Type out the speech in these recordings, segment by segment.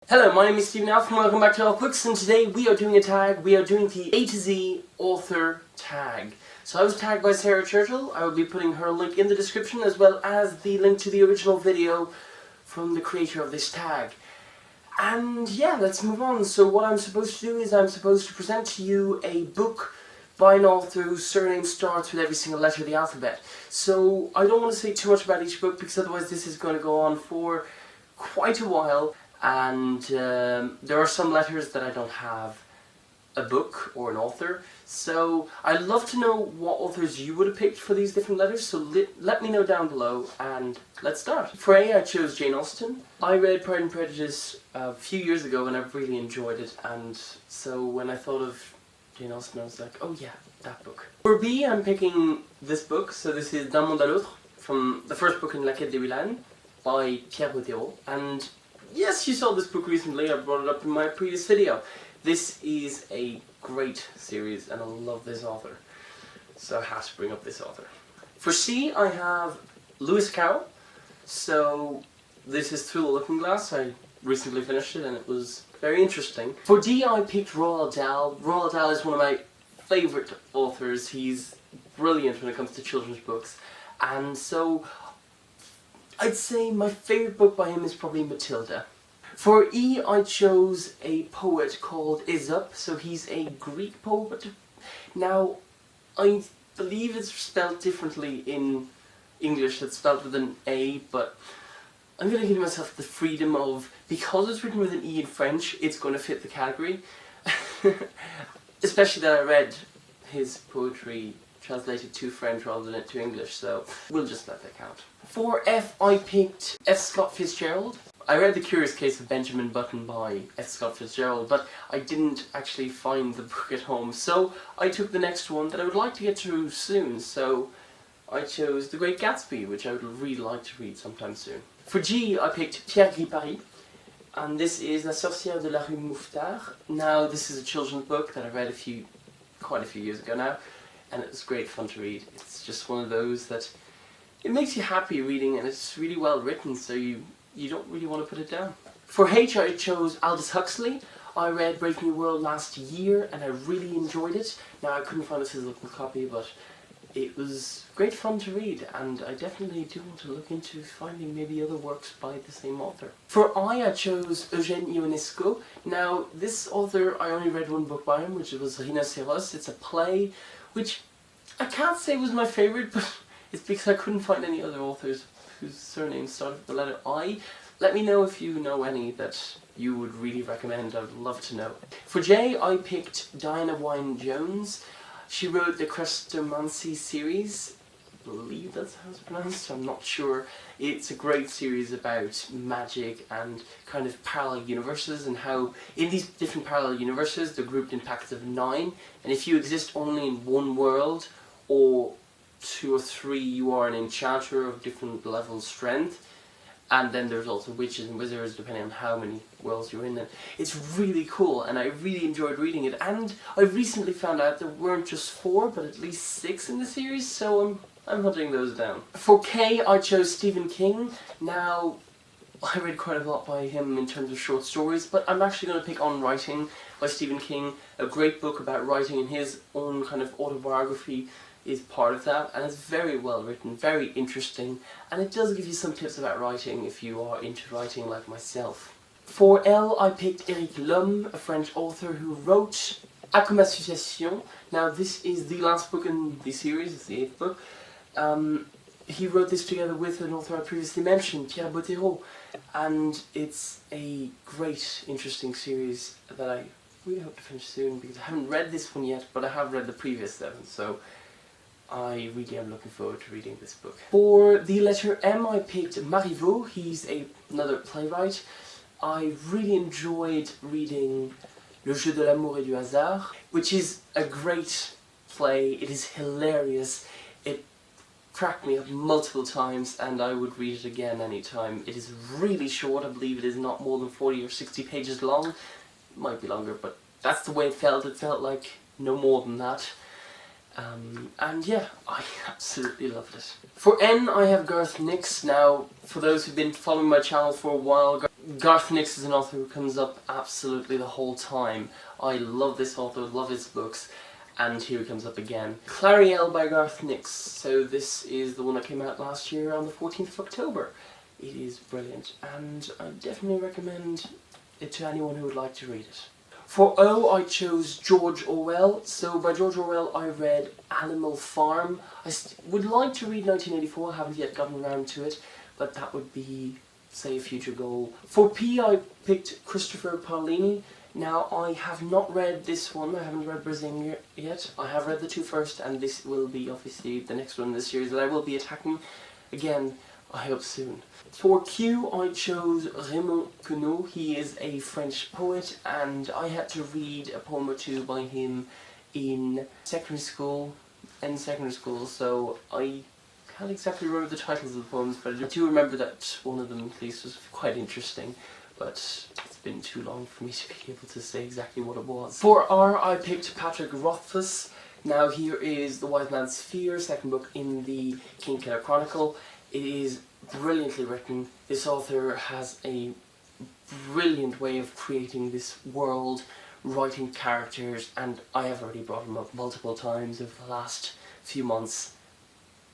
Hello, my name is Stephen Alff and welcome back to AlffBooks, and today we are doing a tag. We are doing the A to Z author tag. So I was tagged by Sarah Churchill. I will be putting her link in the description as well as the link to the original video from the creator of this tag. And yeah, let's move on. So what I'm supposed to do is I'm supposed to present to you a book by an author whose surname starts with every single letter of the alphabet. So I don't want to say too much about each book because otherwise this is going to go on for quite a while. And there are some letters that I don't have a book or an author. So I'd love to know what authors you would have picked for these different letters, so let me know down below and let's start. For A, I chose Jane Austen. I read Pride and Prejudice a few years ago and I've really enjoyed it, and so when I thought of Jane Austen I was like, oh yeah, that book. For B, I'm picking this book, so this is D'un monde à l'autre, from the first book in La Quête des Vilaines by Pierre Bottero. And yes, you saw this book recently, I brought it up in my previous video. This is a great series and I love this author, so I have to bring up this author. For C, I have Lewis Carroll. So this is Through the Looking Glass. I recently finished it and it was very interesting. For D, I picked Roald Dahl. Roald Dahl is one of my favourite authors. He's brilliant when it comes to children's books, and so I'd say my favourite book by him is probably Matilda. For E, I chose a poet called Aesop. So he's a Greek poet. Now, I believe it's spelled differently in English. It's spelled with an A, but I'm going to give myself the freedom of, because it's written with an E in French, it's going to fit the category. Especially that I read his poetry translated to French rather than to English, so we'll just let that count. For F, I picked F. Scott Fitzgerald. I read The Curious Case of Benjamin Button by F. Scott Fitzgerald, but I didn't actually find the book at home, so I took the next one that I would like to get through soon, so I chose The Great Gatsby, which I would really like to read sometime soon. For G, I picked Pierre Paris, and this is La Sorcière de la Rue Mouffetard. Now, this is a children's book that I read quite a few years ago now, and it was great fun to read. It's just one of those that it makes you happy reading, and it's really well written, so you don't really want to put it down. For H, I chose Aldous Huxley. I read Brave New World last year and I really enjoyed it. Now, I couldn't find a physical copy, but it was great fun to read, and I definitely do want to look into finding maybe other works by the same author. For I chose Eugène Ionesco. Now, this author, I only read one book by him, which was Rhinocéros. It's a play, which I can't say was my favourite, but it's because I couldn't find any other authors whose surname started with the letter I. Let me know if you know any that you would really recommend. I'd love to know. For J, I picked Diana Wynne-Jones. She wrote the Chrestomanci series. I believe that's how it's pronounced, I'm not sure. It's a great series about magic and kind of parallel universes, and how in these different parallel universes they're grouped in packets of 9, and if you exist only in one world, or 2 or 3, you are an enchanter of different level of strength, and then there's also witches and wizards depending on how many worlds you're in. And it's really cool, and I really enjoyed reading it, and I recently found out there weren't just 4 but at least 6 in the series, so I'm hunting those down. For K, I chose Stephen King. Now, I read quite a lot by him in terms of short stories, but I'm actually going to pick On Writing by Stephen King, a great book about writing, and his own kind of autobiography is part of that, and it's very well written, very interesting, and it does give you some tips about writing if you are into writing like myself. For L, I picked Éric Lhomme, a French author who wrote A comme association. Now, this is the last book in the series, it's the 8th book. He wrote this together with an author I previously mentioned, Pierre Bottero, and it's a great, interesting series that I really hope to finish soon, because I haven't read this one yet, but I have read the previous 7, so I really am looking forward to reading this book. For the letter M, I picked Marivaux. He's another playwright. I really enjoyed reading Le Jeu de l'amour et du hasard, which is a great play. It is hilarious. It cracked me up multiple times, and I would read it again anytime. It is really short. I believe it is not more than 40 or 60 pages long. It might be longer, but that's the way it felt. It felt like no more than that. And yeah, I absolutely loved it. For N, I have Garth Nix. Now, for those who've been following my channel for a while, Garth Nix is an author who comes up absolutely the whole time. I love this author, love his books, and here he comes up again. Clarielle by Garth Nix. So this is the one that came out last year on the 14th of October. It is brilliant, and I definitely recommend it to anyone who would like to read it. For O, I chose George Orwell. So by George Orwell, I read Animal Farm. I would like to read 1984, I haven't yet gotten around to it, but that would be, say, a future goal. For P, I picked Christopher Paolini. Now, I have not read this one, I haven't read Brazil yet. I have read the two first, and this will be obviously the next one in the series that I will be attacking again, I hope soon. For Q, I chose Raymond Queneau. He is a French poet, and I had to read a poem or two by him in secondary school, so I can't exactly remember the titles of the poems, but I do remember that one of them at least was quite interesting. But it's been too long for me to be able to say exactly what it was. For R, I picked Patrick Rothfuss. Now here is The Wise Man's Fear, second book in the Kingkiller Chronicle. It is brilliantly written. This author has a brilliant way of creating this world, writing characters, and I have already brought him up multiple times over the last few months.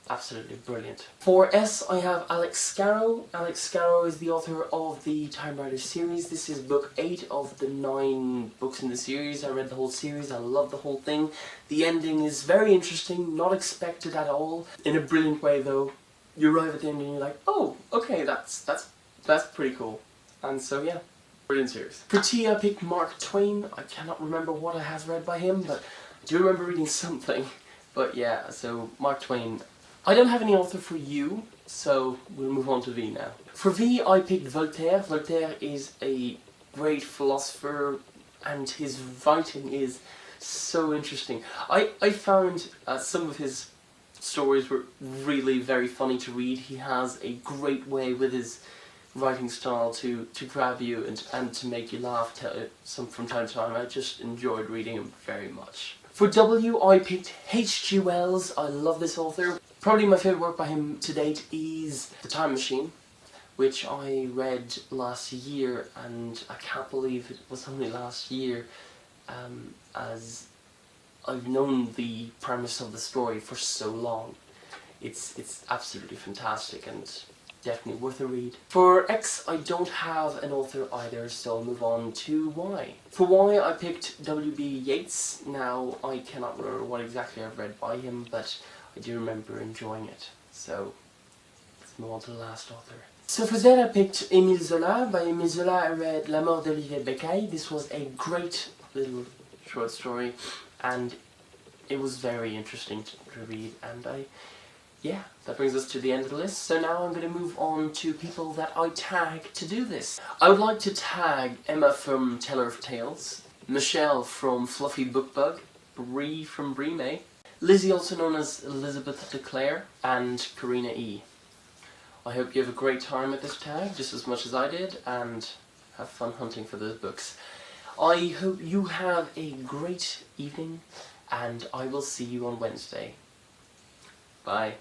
Absolutely brilliant. For S, I have Alex Scarrow. Alex Scarrow is the author of the Time Riders series. This is book 8 of the 9 books in the series. I read the whole series, I love the whole thing. The ending is very interesting, not expected at all. In a brilliant way though. You arrive at the end and you're like, oh, okay, that's pretty cool. And so yeah, brilliant series. For T, I picked Mark Twain. I cannot remember what I have read by him, but I do remember reading something. But yeah, so Mark Twain. I don't have any author for U, so we'll move on to V now. For V, I picked Voltaire. Voltaire is a great philosopher, and his writing is so interesting. I found some of his stories were really very funny to read. He has a great way with his writing style to grab you and to make you laugh from time to time. I just enjoyed reading him very much. For W, I picked H.G. Wells. I love this author. Probably my favourite work by him to date is The Time Machine, which I read last year, and I can't believe it was only last year, as I've known the premise of the story for so long. It's absolutely fantastic and definitely worth a read. For X, I don't have an author either, so I'll move on to Y. For Y, I picked W.B. Yeats. Now, I cannot remember what exactly I've read by him, but I do remember enjoying it. So, let's move on to the last author. So for Z, I picked Émile Zola. By Émile Zola, I read La Mort d'Olivier Beccaille. This was a great little short story, and it was very interesting to read, and yeah, that brings us to the end of the list. So now I'm going to move on to people that I tag to do this. I would like to tag Emma from Teller of Tales, Michelle from FluffyBookBug, Bree from Bree Mae, Lizzie, also known as Elisabeth Declaire, and Karina E. I hope you have a great time at this tag, just as much as I did, and have fun hunting for those books. I hope you have a great evening, and I will see you on Wednesday. Bye.